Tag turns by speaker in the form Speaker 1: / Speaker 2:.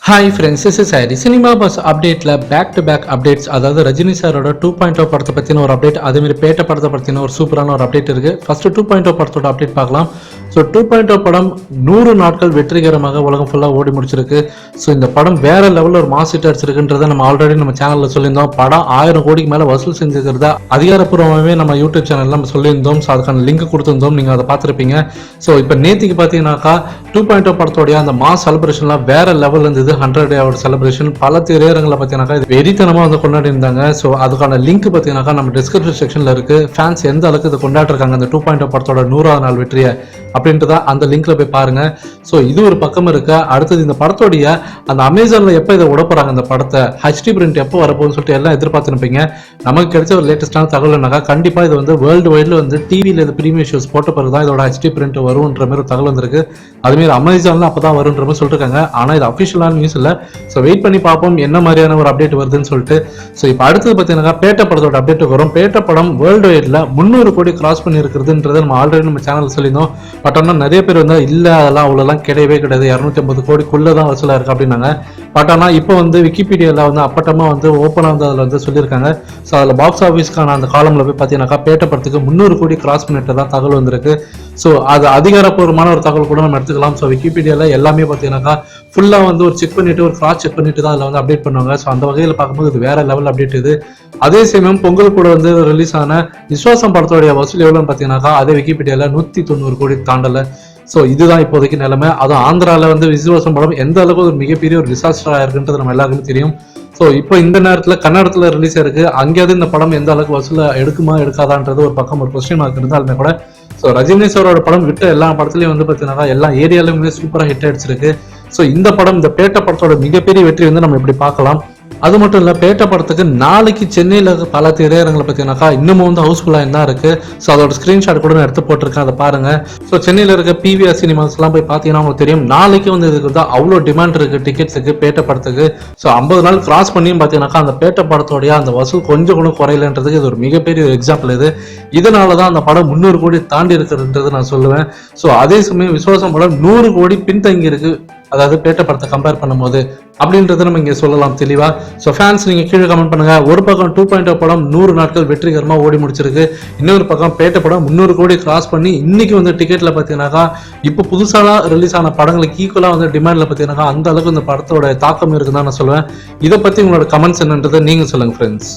Speaker 1: Hi friends, this is Hari. Cinema bus அப்டேட்டில் back to back updates. அதாவது ரஜினி சாரோட 2.0 படத்தை பற்றின ஒரு அப்டேட், அதேமாதிரி பேட்ட படத்தை பற்றின ஒரு சூப்பரான ஒரு அப்டேட் இருக்குது. ஃபஸ்ட்டு 2.0 படத்தோட அப்டேட் பார்க்கலாம். ஸோ 2.0 படம் 100 நாட்கள் வெற்றிகரமாக உலகம் ஃபுல்லாக ஓடி முடிச்சிருக்கு. ஸோ இந்த படம் வேற லெவலில் ஒரு மாஸ் ஹிட் அடிச்சிருக்குன்றதை நம்ம ஆல்ரெடி நம்ம சேனலில் சொல்லியிருந்தோம். படம் 1000 கோடிக்கு மேலே வசூல் செஞ்சுக்கிறதா அதிகாரப்பூர்வமாகவே நம்ம யூடியூப் சேனலில் நம்ம சொல்லியிருந்தோம். ஸோ அதுக்கான லிங்க் கொடுத்துருந்தோம், நீங்கள் அதை பார்த்துருப்பீங்க. ஸோ இப்போ நேற்றுக்கு பார்த்தீங்கன்னாக்கா 2.0 படத்தோடைய அந்த மாஸ் செலிப்ரேஷன்லாம் வேற லெவல் இருந்தது. 100 டே செலிப்ரேஷன் பல திரையரங்களை பார்த்தீங்கன்னாக்கா இது வெறித்தனமாக வந்து கொண்டாடி இருந்தாங்க. ஸோ அதுக்கான லிங்க் பார்த்தீங்கன்னாக்கா நம்ம டிஸ்கிரிப்ஷன் செக்ஷனில் இருக்கு. ஃபேன்ஸ் எந்த அளவுக்கு இதை கொண்டாடிருக்காங்க அந்த 2.0 படத்தோட 100வது நாள் வெற்றியை அப்படின்றத அந்த லிங்க்ல போய் பாருங்க. ஸோ இது ஒரு பக்கம் இருக்கு. அடுத்தது இந்த படத்தோடைய அந்த அமேசான்ல எப்போ இதை உடப்புறாங்க அந்த படத்தை HD பிரிண்ட் எப்போ வரப்போகுதுன்னு சொல்லிட்டு எல்லாம் எதிர்பார்த்துருப்பீங்க. நமக்கு கிடைச்ச ஒரு லேட்டஸ்டான தகவல்னாக்கா கண்டிப்பா இது வந்து வேர்ல்டு வைட்ல வந்து டிவியில் இது ப்ரீமியர் ஷோஸ் போட்ட பிறகு தான் இதோட HD பிரிண்ட் வரும்ன்ற மாதிரி ஒரு தகவல் வந்திருக்கு. அதுமாரி அமேசான்ல அப்பதான் வரும்ன்ற மாதிரி சொல்லிருக்காங்க. ஆனா இது அஃபிஷியலான நியூஸ் இல்லை. ஸோ வெயிட் பண்ணி பார்ப்போம் என்ன மாதிரியான ஒரு அப்டேட் வருதுன்னு சொல்லிட்டு. ஸோ இப்போ அடுத்தது பார்த்தீங்கன்னா பேட்ட படத்தோட அப்டேட் வரும். பேட்ட படம் வேர்ல்டு வைட்ல 300 கோடி கிராஸ் பண்ணி இருக்கிறதுன்றதை நம்ம ஆல்ரெடி நம்ம சேனல் சொல்லியிருந்தோம். பட் ஆனால் நிறைய பேர் வந்து இல்லை அதெல்லாம் அவ்வளோலாம் கிடையவே கிடையாது, 250 கோடிக்குள்ளே தான் வசூலாக இருக்கு அப்படின்னாங்க. பட் ஆனால் இப்போ வந்து விக்கிபீடியாவில் வந்து அப்பட்டமாக வந்து ஓப்பனாக வந்து அதில் வந்து சொல்லியிருக்காங்க. ஸோ அதில் பாக்ஸ் ஆஃபீஸ்க்கான அந்த காலமில் போய் பார்த்தீங்கன்னாக்கா பேட்ட படத்துக்கு 300 கோடி கிராஸ் பண்ணிட்டு தான் தகவல் வந்திருக்கு. ஸோ அது அதிகாரப்பூர்வமான ஒரு தகவல் கூட நம்ம எடுத்துக்கலாம். ஸோ விக்கிபீடியாவில் எல்லாமே பார்த்தீங்கன்னாக்கா ஃபுல்லாக வந்து ஒரு செக் பண்ணிட்டு ஒரு கிராஸ் செக் பண்ணிட்டு தான் அதில் வந்து அப்டேட் பண்ணுவாங்க. ஸோ அந்த வகையில் பார்க்கும்போது இது வேற லெவல் அப்டேட் இது. அதே சமயம் பொங்கல் கூட வந்து ரிலீஸ் ஆன விஸ்வாசம் படத்தோடைய வசூல் எவ்வளோன்னு பார்த்தீங்கன்னாக்கா அதே விக்கிபீடியாவில் 190 கோடி தாண்டலை. ஸோ இதுதான் இப்போதைக்கு நிலைமை. அதுவும் ஆந்திராவில் வந்து விஸ்வாசம் படம் எந்த அளவுக்கு ஒரு மிகப்பெரிய ஒரு டிசாஸ்டராக இருக்குன்றது நம்ம எல்லாருக்குமே தெரியும். ஸோ இப்போ இந்த நேரத்தில் கன்னடத்தில் ரிலீஸ் ஆயிருக்கு. அங்கேயாவது இந்த படம் எந்த அளவுக்கு வசூல எடுக்குமா எடுக்காதான்றது ஒரு பக்கம் ஒரு கொஸ்டின் மார்க் இருந்தாலுமே கூட ஸோ ரஜினி சாரோட படம் விட்ட எல்லா படத்துலையும் வந்து பார்த்தீங்கன்னா எல்லா ஏரியாலுமே சூப்பராக ஹிட் அடிச்சிருக்கு. ஸோ இந்த படம் இந்த பேட்ட படத்தோட மிகப்பெரிய வெற்றி வந்து நம்ம இப்படி பார்க்கலாம். அது மட்டும் இல்லை, பேட்ட படத்துக்கு நாளைக்கு சென்னையில் பல திரையரங்களை பார்த்தீங்கன்னாக்கா இன்னமும் வந்து ஹவுஸ்ஃபுல்லாக தான் இருக்கு. ஸோ அதோட ஸ்க்ரீன்ஷாட் கூட நான் எடுத்து போட்டிருக்கேன், அதை பாருங்க. ஸோ சென்னையில் இருக்க PVR சினிமாஸ்லாம் போய் பார்த்தீங்கன்னா உங்களுக்கு தெரியும், நாளைக்கு வந்து இதுக்கு தான் அவ்வளோ டிமாண்ட் இருக்கு டிக்கெட்ஸுக்கு பேட்ட படத்துக்கு. ஸோ 50 நாள் கிராஸ் பண்ணியும் பார்த்தீங்கன்னாக்கா அந்த பேட்ட படத்தோடைய அந்த வசூல் கொஞ்சம் கூட குறையலன்றதுக்கு இது ஒரு மிகப்பெரிய ஒரு எக்ஸாம்பிள் இது. இதனால தான் அந்த படம் 300 கோடி தாண்டி இருக்குன்றது நான் சொல்லுவேன். ஸோ அதே சமயம் விஸ்வாசம் படம் 100 கோடி பின்தங்கி இருக்கு, அதாவது பேட்ட படத்தை கம்பேர் பண்ணும்போது அப்படின்றத நம்ம இங்க சொல்லலாம் தெளிவா. ஸோ ஃபேன்ஸ் நீங்க கீழே கமெண்ட் பண்ணுங்க. ஒரு பக்கம் 2.0 படம் 100 நாட்கள் வெற்றிகரமா ஓடி முடிச்சிருக்கு. இன்னொரு பக்கம் பேட்ட படம் 300 கோடி கிராஸ் பண்ணி இன்னைக்கு வந்து டிக்கெட்ல பாத்தீங்கன்னாக்கா இப்போ புதுசாக ரிலீஸ் ஆன படங்களுக்கு ஈக்குவலா வந்து டிமாண்ட்ல பாத்தீங்கன்னாக்கா அந்த அளவுக்கு இந்த படத்தோட தாக்கம் இருக்குன்னு நான் சொல்லுவேன். இதை பத்தி உங்களோட கமெண்ட்ஸ் என்னன்றதை நீங்க சொல்லுங்க ஃப்ரெண்ட்ஸ்.